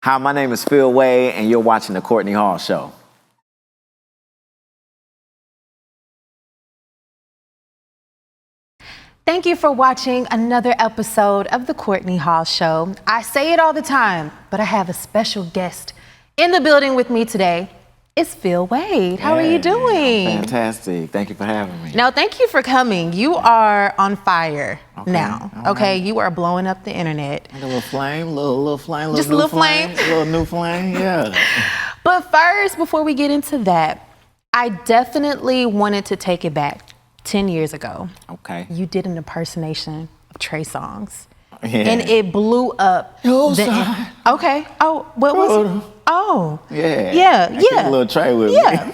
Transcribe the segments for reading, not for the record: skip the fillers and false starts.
Hi, my name is Phill Wade, and you're watching the Courtney Hall Show. Thank you for watching another episode of the Courtney Hall Show. I say it all the time, but I have a special guest in the building with me today. It's Phill Wade. How are you doing? Fantastic. Thank you for having me. No, thank you for coming. You are on fire now. Okay, right. you are blowing up the internet. Like a little flame, little flame, Just a little flame. little new flame, yeah. But first, before we get into that, I definitely wanted to take it back 10 years ago. Okay. You did an impersonation of Trey Songz. Yeah. And it blew up. Okay. Oh, what was it? Oh. Yeah. Yeah. I keep a little Trey with me. Yeah.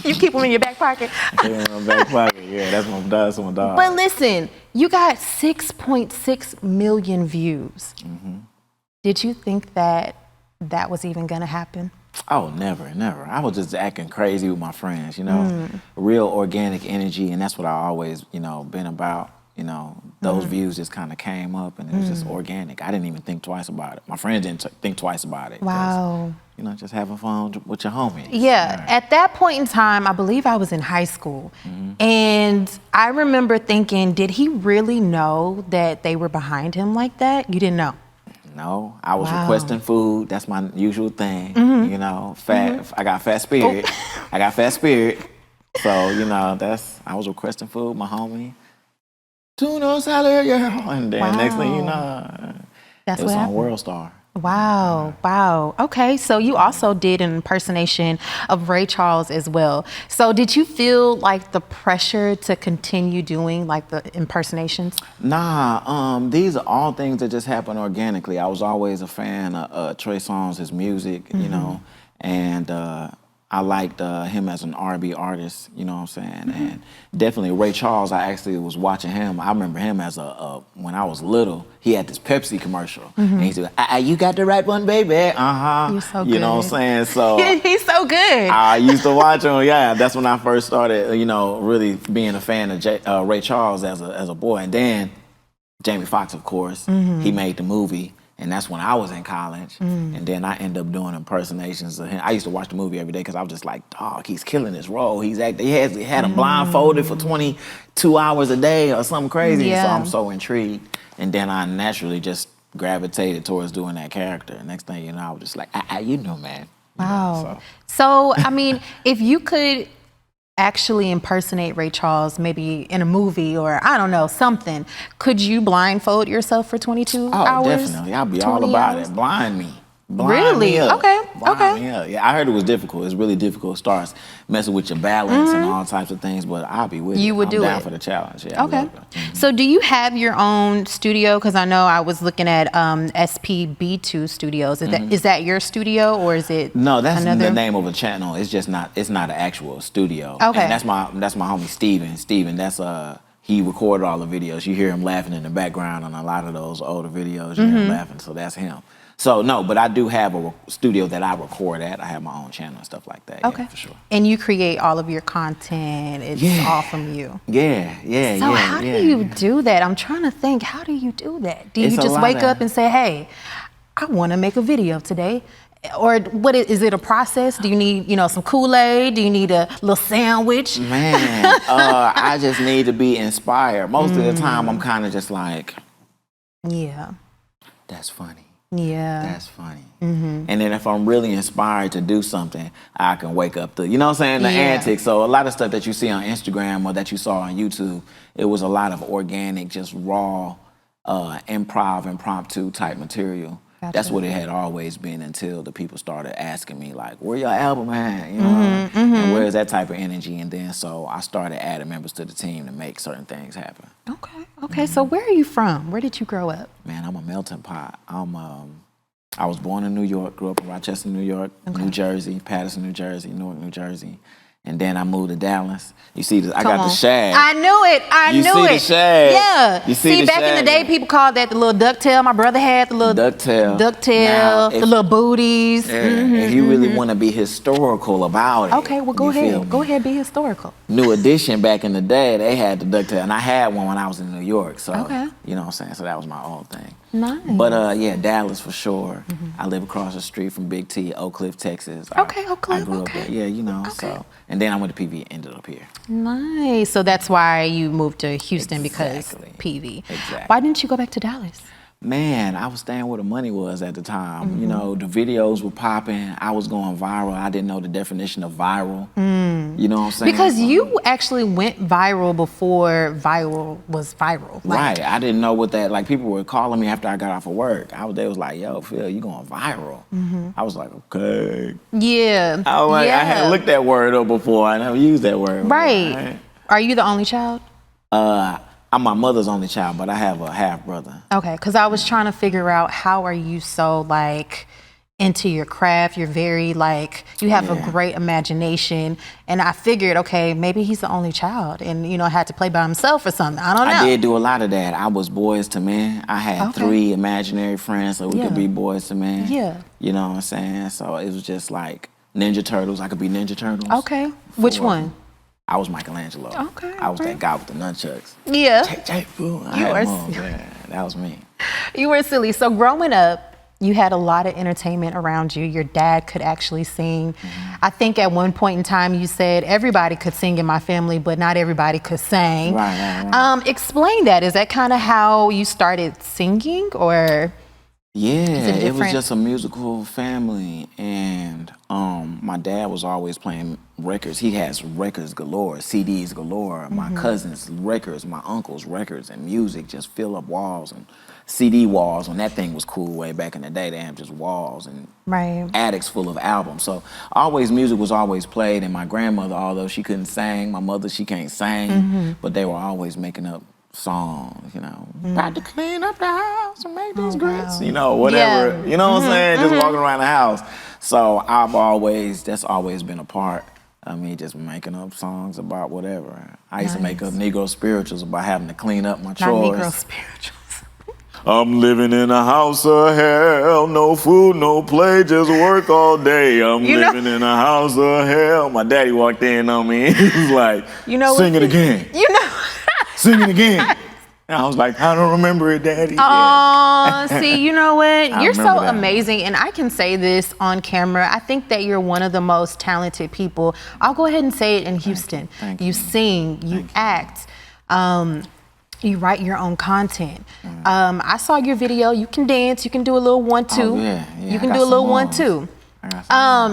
You keep them in your back pocket. Yeah, in my back pocket. Yeah, that's my dog. But listen, you got 6.6 million views. Did you think that that was even gonna happen? Oh, never, never. I was just acting crazy with my friends, you know, real organic energy, and that's what I always, been about. Those views just kind of came up, and it was just organic. I didn't even think twice about it. My friends didn't think twice about it. Wow. Just having fun with your homies. Yeah, Right. At that point in time, I believe I was in high school. And I remember thinking, did he really know that they were behind him like that? You didn't know? No, I was requesting food. That's my usual thing. Fat. I got fat spirit. I got fat spirit. So I was requesting food. My homie, tuna salad, yeah. And then next thing you know, That's it was what on happened. World Star. Wow, wow. Okay, so you also did an impersonation of Ray Charles as well. So did you feel like the pressure to continue doing like the impersonations? Nah, these are all things that just happen organically. I was always a fan of Trey Songz, his music, and I liked him as an R&B artist, you know what I'm saying? And definitely Ray Charles, I actually was watching him. I remember him as when I was little, he had this Pepsi commercial. And he said, you got the right one, baby. You're so good. You know what I'm saying? So He's so good. I used to watch him, yeah. That's when I first started, really being a fan of Ray Charles as a boy. And then Jamie Foxx, of course, he made the movie. And that's when I was in college. And then I ended up doing impersonations of him. I used to watch the movie every day because I was just like, dog, he's killing his role. He had him blindfolded for 22 hours a day or something crazy. Yeah. So I'm so intrigued. And then I naturally just gravitated towards doing that character. And next thing you know, I was just like, man. Wow. So, I mean, if you could actually impersonate Ray Charles, maybe in a movie or I don't know, something, could you blindfold yourself for 22 hours? Oh, definitely. I'll be all about it. Blind me. Really? Me up. Okay. Blind me up. Yeah, I heard it was difficult. It's really difficult. It starts messing with your balance and all types of things, but I'll be with it. You would do it. I'm down for the challenge. Yeah, Okay. So do you have your own studio? Because I know I was looking at SPB2 Studios. Is that your studio or is it No, that's another? the name of a channel. It's just not. It's not an actual studio. Okay. And that's my homie Steven. Steven, that's he recorded all the videos. You hear him laughing in the background on a lot of those older videos. You hear him laughing, so that's him. So no, but I do have a studio that I record at. I have my own channel and stuff like that. Okay. Yeah, for sure. And you create all of your content. It's all from you. Yeah. So how do you do that? I'm trying to think. How do you do that? Do you just wake up and say, "Hey, I want to make a video today"? Or what is it a process? Do you need, some Kool-Aid? Do you need a little sandwich? Man, I just need to be inspired. Most of the time, I'm kind of just like, Yeah. that's funny. Yeah. That's funny. And then if I'm really inspired to do something, I can wake up the antics. So a lot of stuff that you see on Instagram or that you saw on YouTube, it was a lot of organic, just raw, impromptu type material. Gotcha. That's what it had always been until the people started asking me like, where your album at? And where's that type of energy? And then so I started adding members to the team to make certain things happen. Okay. So where are you from? Where did you grow up? Man, I'm a melting pot. I was born in New York, grew up in Rochester, New York, New Jersey, Patterson, New Jersey, Newark, New Jersey. And then I moved to Dallas. You see, I got the shag. I knew it. You see the shag. Yeah. You see the back in the shag. day, people called that the little ducktail. My brother had the little Ducktail. Now, the little booties. If you really want to be historical about it. Okay, well, go ahead. Go ahead, be historical. New Edition back in the day, they had the ducktail. And I had one when I was in New York. So, Okay. you know what I'm saying? So that was my old thing. Nice. But yeah, Dallas for sure. I live across the street from Big T, Oak Cliff, Texas. Okay, Oak Cliff, I grew up there. Yeah, you know, so. And then I went to PV, ended up here. Nice. So that's why you moved to Houston because PV. Exactly. Why didn't you go back to Dallas? Man, I was staying where the money was at the time. You know, the videos were popping. I was going viral. I didn't know the definition of viral. You know what I'm saying? Because you actually went viral before viral was viral. Right. I didn't know what that, like, people were calling me after I got off of work. They was like, yo, Phill, you going viral. I was like, okay. Yeah. I hadn't looked that word up before. I never used that word. Right. Are you the only child? I'm my mother's only child, but I have a half brother. Okay, because I was trying to figure out how are you so like into your craft. You're very like, you have a great imagination. And I figured, okay, maybe he's the only child and, you know, had to play by himself or something. I don't know. I did do a lot of that. I was boys to men. I had 3 imaginary friends so we could be boys to men. Yeah. You know what I'm saying? So it was just like Ninja Turtles. I could be Ninja Turtles. Okay. Which one? I was Michelangelo. Okay. I was that guy with the nunchucks. Yeah. That was me. You were silly. So growing up, you had a lot of entertainment around you. Your dad could actually sing. I think at one point in time you said everybody could sing in my family, but not everybody could sing. Right. Explain that. Is that kind of how you started singing, or? Yeah, it was just a musical family, and my dad was always playing records. He has records galore, CDs galore. My cousins' records, my uncle's records, and music just fill up walls and CD walls. When that thing was cool way back in the day, they had just walls and attics full of albums. So music was always played, and my grandmother, although she couldn't sing, my mother, she can't sing, but they were always making up songs, you know, about to clean up the house and make these grits, you know, whatever, you know what I'm saying, just walking around the house. So that's always been a part of me, just making up songs about whatever. I used to make up Negro spirituals about having to clean up my chores. Not Negro spirituals. I'm living in a house of hell, no food, no play, just work all day. I'm living in a house of hell. My daddy walked in on me, he was like, sing it again. Sing it again. And I was like, I don't remember it, Daddy. Oh, see, you know what? You're so amazing, and I can say this on camera. I think that you're one of the most talented people. I'll go ahead and say it in Houston. Thank you. You sing, you act, you write your own content. I saw your video. You can dance. You can do a little 1-2. Oh, yeah. You can do a little 1-2.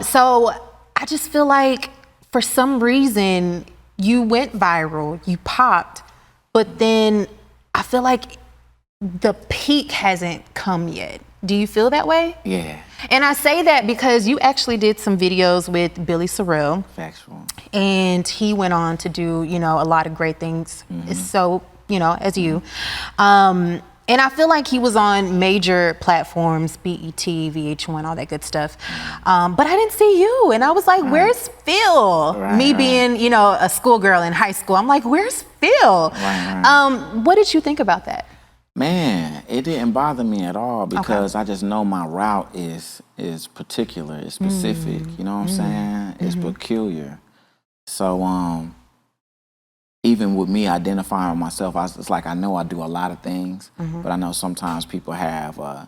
So I just feel like for some reason you went viral, you popped, but then I feel like the peak hasn't come yet. Do you feel that way? Yeah. And I say that because you actually did some videos with Billy Sorrell. Factual. And he went on to do, you know, a lot of great things. So, you know, as you. And I feel like he was on major platforms, BET, VH1, all that good stuff. But I didn't see you. And I was like, where's Phill? Me being, you know, a schoolgirl in high school, I'm like, where's Phill? What did you think about that? Man, it didn't bother me at all because I just know my route is particular, it's specific. You know what I'm saying? It's peculiar. So, even with me identifying with myself, it's like I know I do a lot of things, but I know sometimes people have a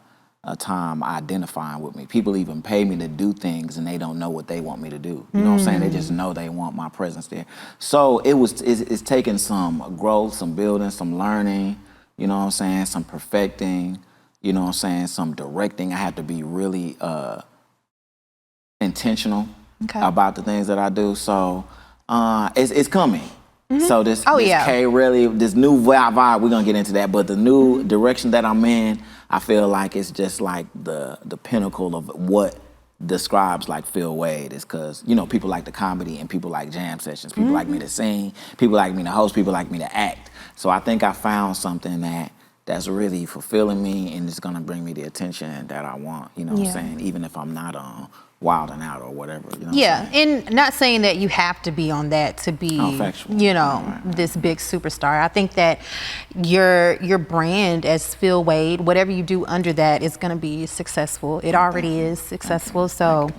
time identifying with me. People even pay me to do things and they don't know what they want me to do. You know what I'm saying? They just know they want my presence there. So it's taken some growth, some building, some learning, you know what I'm saying, some perfecting, you know what I'm saying, some directing. I have to be really intentional about the things that I do. So it's coming. So this new vibe, we're gonna get into that, but the new direction that I'm in, I feel like it's just like the pinnacle of what describes like Phill Wade, is because, you know, people like the comedy and people like jam sessions, people like me to sing, people like me to host, people like me to act. So I think I found something that's really fulfilling me and it's gonna bring me the attention that I want, you know what I'm saying, even if I'm not wilding out or whatever. You know what I'm saying? And not saying that you have to be on that to be, you know, this big superstar. I think that your brand as Phill Wade, whatever you do under that is going to be successful. It already is successful. So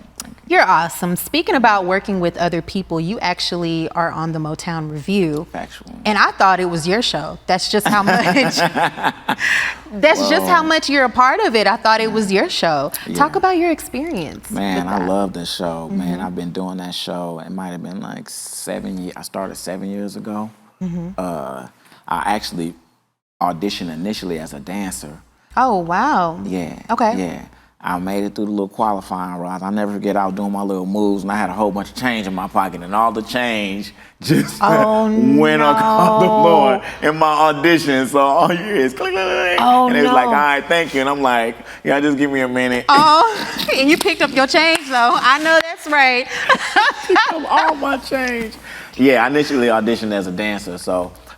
You're awesome. Speaking about working with other people, you actually are on the Motown Review. Factual. And I thought it was your show. That's just how much. Just how much you're a part of it. I thought it was your show. Yeah. Talk about your experience. Man, I love this show. Man, I've been doing that show. It might have been like 7 years. I started 7 years ago. I actually auditioned initially as a dancer. Oh, wow. Yeah. Okay. Yeah. I made it through the little qualifying rounds. I'll never forget, I was doing my little moves, and I had a whole bunch of change in my pocket, and all the change just went across the floor in my audition. So all you hear is click, click, click. And it was like, all right, thank you. And I'm like, yeah, just give me a minute. Oh, and you picked up your change, though. I know that's right. All my change. Yeah, I initially auditioned as a dancer,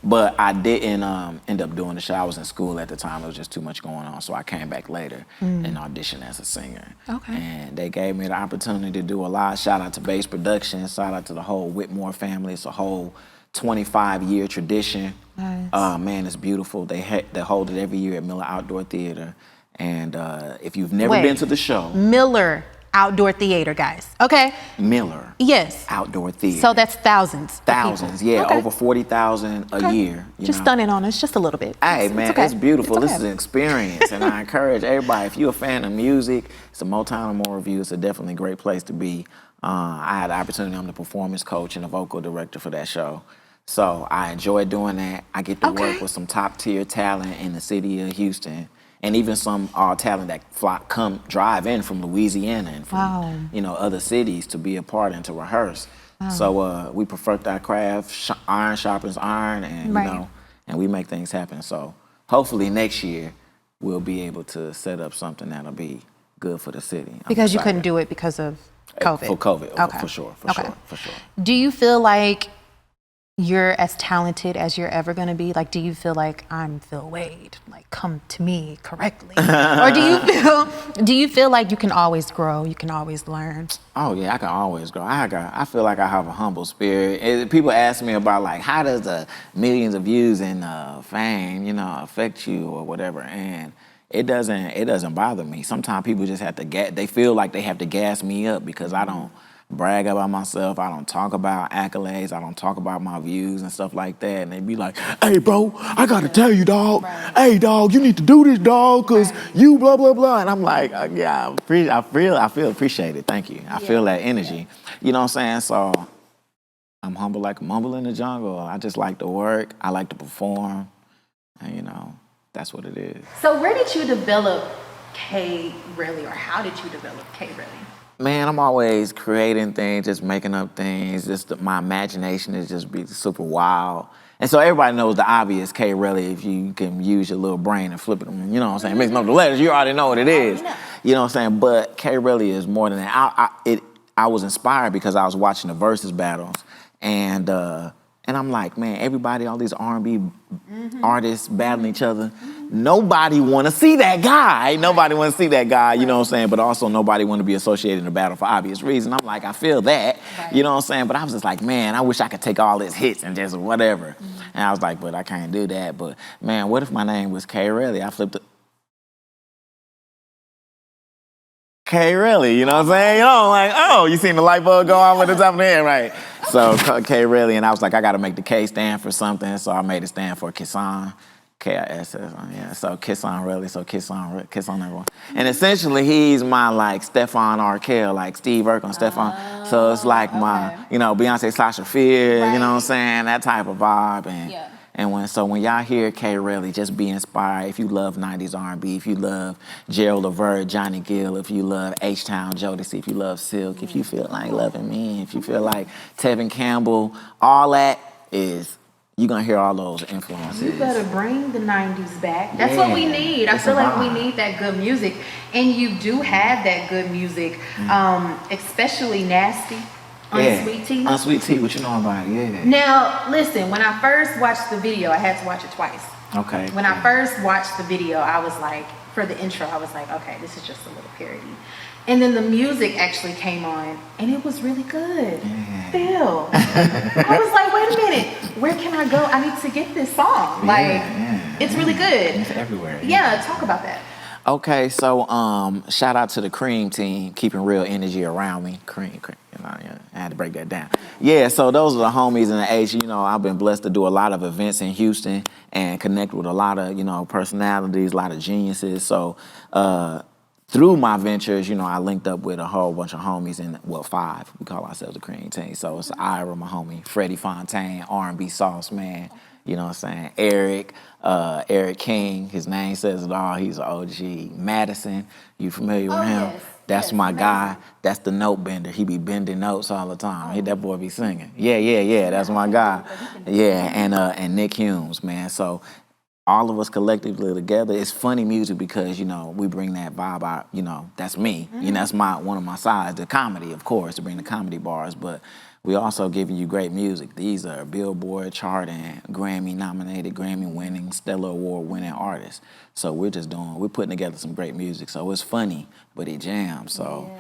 but I didn't end up doing the show. I was in school at the time. It was just too much going on. So I came back later and auditioned as a singer. Okay. And they gave me the opportunity to do a lot. Shout out to Bass Productions. Shout out to the whole Whitmore family. It's a whole 25-year tradition. Nice. Man, it's beautiful. They hold it every year at Miller Outdoor Theater. And if you've never been to the show. Miller Outdoor Theater, guys. Okay. Miller. Yes. Outdoor Theater. So that's thousands. Thousands, yeah. Okay. Over 40,000 a year. Just stunning on us just a little bit. Hey, man, it's beautiful. This is an experience, and I encourage everybody, if you're a fan of music, it's a Motown and More Review. It's a definitely great place to be. I had the opportunity. I'm the performance coach and the vocal director for that show. So I enjoy doing that. I get to work with some top-tier talent in the city of Houston. And even some talent that come drive in from Louisiana and from other cities to be a part and to rehearse. Wow. So we perfect our craft, iron sharpens iron, and and we make things happen. So hopefully next year we'll be able to set up something that'll be good for the city. Because you couldn't do it because of COVID. For COVID, for sure. Do you feel like you're as talented as you're ever gonna be? Like, do you feel like I'm Phill Wade? Like, come to me correctly, or do you feel like you can always grow? You can always learn. Oh yeah, I can always grow. I feel like I have a humble spirit. People ask me about like, how does the millions of views and fame, affect you or whatever, and it doesn't bother me. Sometimes people just have to they feel like they have to gas me up because I don't brag about myself. I don't talk about accolades. I don't talk about my views and stuff like that. And they be like, hey, bro, I got to tell you, dog. Right. Hey, dog, you need to do this, dog, because you blah, blah, blah. And I'm like, yeah, I feel appreciated. Thank you. I feel that energy. You know what I'm saying? So I'm humble like a mumble in the jungle. I just like to work. I like to perform. And, that's what it is. So where did you develop K Really, or how did you develop K Really? Man, I'm always creating things, just making up things. My imagination is just be super wild. And so everybody knows the obvious K Really if you can use your little brain and flip it. You know what I'm saying? Mixing up the letters, you already know what it is. You know what I'm saying? But K Really is more than that. I was inspired because I was watching the versus battles, and I'm like, man, everybody, all these R&B artists battling each other. Nobody want to see that guy. Nobody want to see that guy, you know what I'm saying? But also nobody want to be associated in a battle for obvious reasons. I'm like, I feel that, you know what I'm saying? But I was just like, man, I wish I could take all his hits and just whatever. And I was like, but I can't do that. But man, what if my name was K Really? I flipped it. K Really, you know what I'm saying? Like, oh, you seen the light bulb go on with the top of the head, right? So K Really, and I was like, I got to make the K stand for something, so I made it stand for Kisson, K-I-S-S, yeah. So Kisson Really, so Kiss on everyone. And essentially, he's my like Stephon Arkell, like Steve Urkel, Stephon. So it's like my, Beyonce, Sasha Fierce, you know what I'm saying? That type of vibe, and when y'all hear K Really, just be inspired. If you love 90s R&B, if you love Gerald Levert, Johnny Gill, if you love H-Town Jodeci, if you love Silk, if you feel like loving me, if you feel like Tevin Campbell, all that is, you're going to hear all those influences. You better bring the 90s back. That's what we need. I feel like we need that good music. And you do have that good music, especially Nasty. Unsweet Tea. Unsweet Tea, what you know about it? Now, listen, when I first watched the video, I had to watch it twice. Okay. When I first watched the video, I was like, for the intro, I was like, okay, this is just a little parody. And then the music actually came on, and it was really good. Phill. I was like, wait a minute, where can I go? I need to get this song. Like, it's really good. It's everywhere. Yeah, talk about that. Okay, so shout out to the Cream team, keeping real energy around me. Cream. You know, yeah, I had to break that down. Yeah, so those are the homies in the H. You know, I've been blessed to do a lot of events in Houston and connect with a lot of, you know, personalities, a lot of geniuses. So through my ventures, you know, I linked up with a whole bunch of homies in, well, 5. We call ourselves the Cream team. So it's Ira, my homie, Freddie Fontaine, R&B Sauce Man. You know what I'm saying? Eric King, his name says it all. He's an OG. Madison, you familiar with him? Yes. That's yes, my amazing. guy. That's the note bender. He be bending notes all the time. That boy be singing. Yeah. That's my guy. Yeah, and Nick Humes, man. So all of us collectively together, it's funny music because, you know, we bring that vibe out, you know, that's me. You know, that's one of my sides, the comedy, of course, to bring the comedy bars, but we also giving you great music. These are Billboard charting, Grammy-nominated, Grammy-winning, Stellar Award-winning artists. So we're putting together some great music. So it's funny, but it jams. So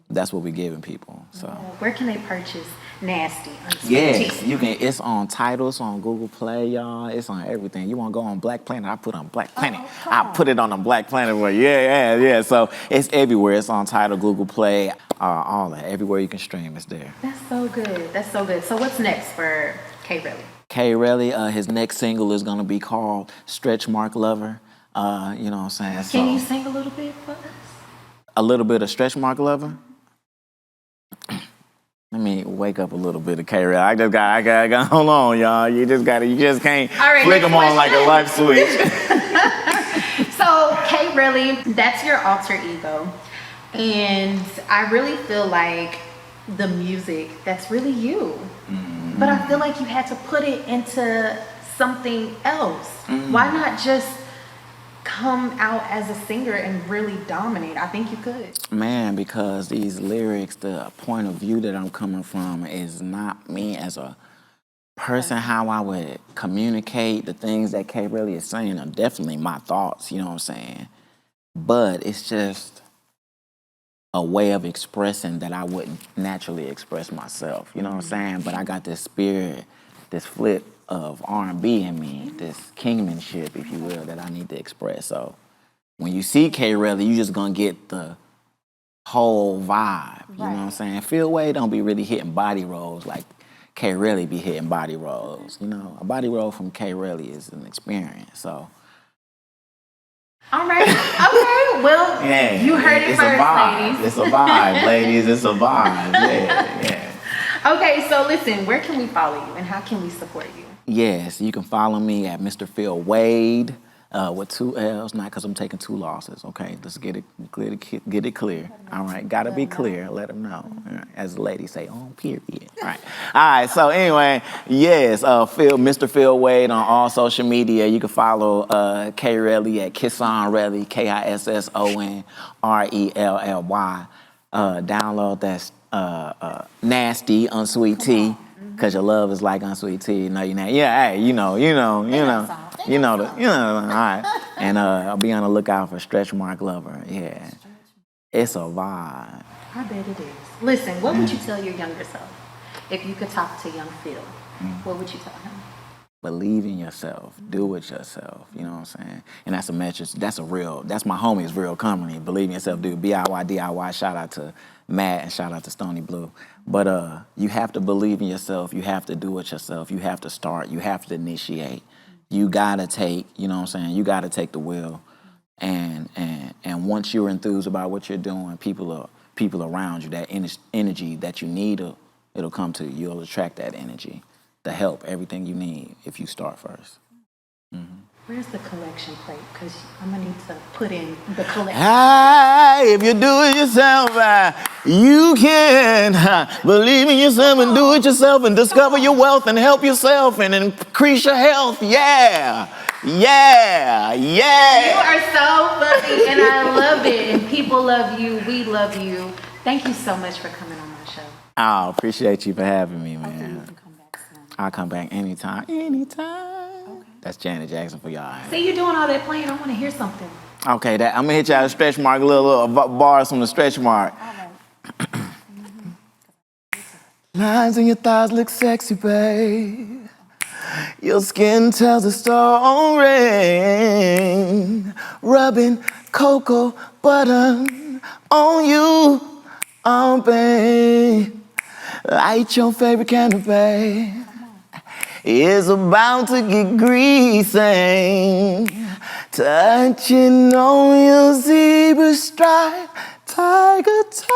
that's what we're giving people. So where can they purchase Nasty? Yes, you can. It's on Tidal, it's on Google Play, y'all. It's on everything. You want to go on Black Planet? I put on Black Planet. I put it on the Black Planet. Well, yeah. So it's everywhere. It's on Tidal, Google Play, all that. Everywhere you can stream, it's there. That's so good. So what's next for K. Relly? K. Relly, his next single is gonna be called Stretch Mark Lover. You know what I'm saying? Can you sing a little bit for us? A little bit of Stretch Mark Lover? Let me wake up a little bit of K. Relly. I got, hold on, y'all. You just can't flick them on like a light switch. So, K. Relly, that's your alter ego. And I really feel like the music, that's really you. Mm-hmm. But I feel like you had to put it into something else. Mm-hmm. Why not just come out as a singer and really dominate? I think you could. Man, because these lyrics, the point of view that I'm coming from is not me as a person, how I would communicate. The things that K. Relly is saying are definitely my thoughts, you know what I'm saying? But it's just a way of expressing that I wouldn't naturally express myself, you know what I'm saying? But I got this spirit, this flip of R&B in me, this kingmanship, if you will, that I need to express. So when you see K. Relly, you just gonna get the whole vibe, you know what I'm saying? Phill Wade don't be really hitting body rolls like K. Relly be hitting body rolls. You know, a body roll from K. Relly is an experience, so. All right, okay, well, you heard it first, ladies. It's a vibe, ladies, it's a vibe, yeah. Okay, so listen, where can we follow you and how can we support you? Yes, you can follow me at Mr. Phill Wade with 2 L's, not because I'm taking 2 losses, okay? Let's get it clear. All right, gotta be clear, let them know. Right. As the ladies say, on period. All right, so anyway, yes, Mr. Phill Wade on all social media. You can follow K. Relly at Kisson Relly, KISSON RELLY. Download that Nasty Unsweet Tea. Cause your love is like unsweet tea. No, you're not. Yeah, hey, you know. All right. And I'll be on the lookout for Stretch Mark Lover. Yeah, it's a vibe. I bet it is. Listen, what would you tell your younger self if you could talk to young Phill? What would you tell him? Believe in yourself. Do it yourself. You know what I'm saying? And that's a message. That's my homie's real company. Believe in yourself. Do BIYDIY. Shout out to Matt and shout out to Stony Blue. But you have to believe in yourself. You have to do it yourself. You have to start. You have to initiate. You gotta take, you know what I'm saying? You gotta take the wheel. And once you're enthused about what you're doing, people around you, that energy that you need, it'll come to you. You'll attract that energy, the help, everything you need if you start first. Mm-hmm. Where's the collection plate? Because I'm going to need to put in the collection. If you do it yourself, you can believe in yourself and do it yourself and discover your wealth and help yourself and increase your health. Yeah. You are so funny and I love it. And people love you. We love you. Thank you so much for coming on my show. I appreciate you for having me, man. Hopefully you can come back soon. I'll come back anytime. Okay. That's Janet Jackson for y'all. See, you doing all that playing. I want to hear something. Okay, I'm going to hit y'all a Stretch Mark, a little bars from the Stretch Mark. All right. Lines in your thighs look sexy, babe. Your skin tells a story, rubbing cocoa butter on you, oh babe. Light your favorite candle, babe. It's about to get greasy. Touching on your zebra stripe, tiger tattoos.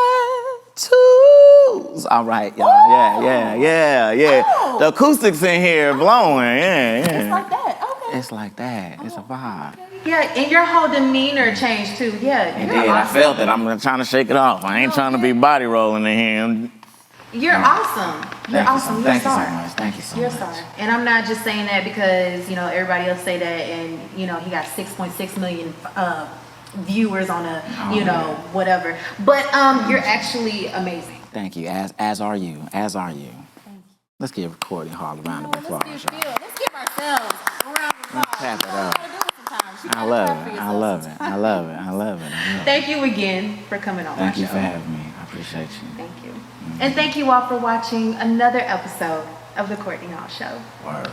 All right, y'all. Yeah. Oh. The acoustics in here blowing. Yeah. It's like that. Okay. It's like that. It's a vibe. Yeah, and your whole demeanor changed too. Yeah. And then I felt it. I'm trying to shake it off. I ain't trying to be body rolling in here. You're awesome. You're awesome. You're a star. Thank you so much. You're a star. And I'm not just saying that because, you know, everybody else say that and, you know, he got 6.6 million viewers on a, whatever. But you're actually amazing. Thank you. As are you. As are you. Let's give Courtney Hall a round of applause. Let's give ourselves a round of applause. Clap it up. I love it. Thank you again for coming on my show. Thank you for having me. I appreciate you. Thank you. And thank you all for watching another episode of The Courtney Hall Show. Word.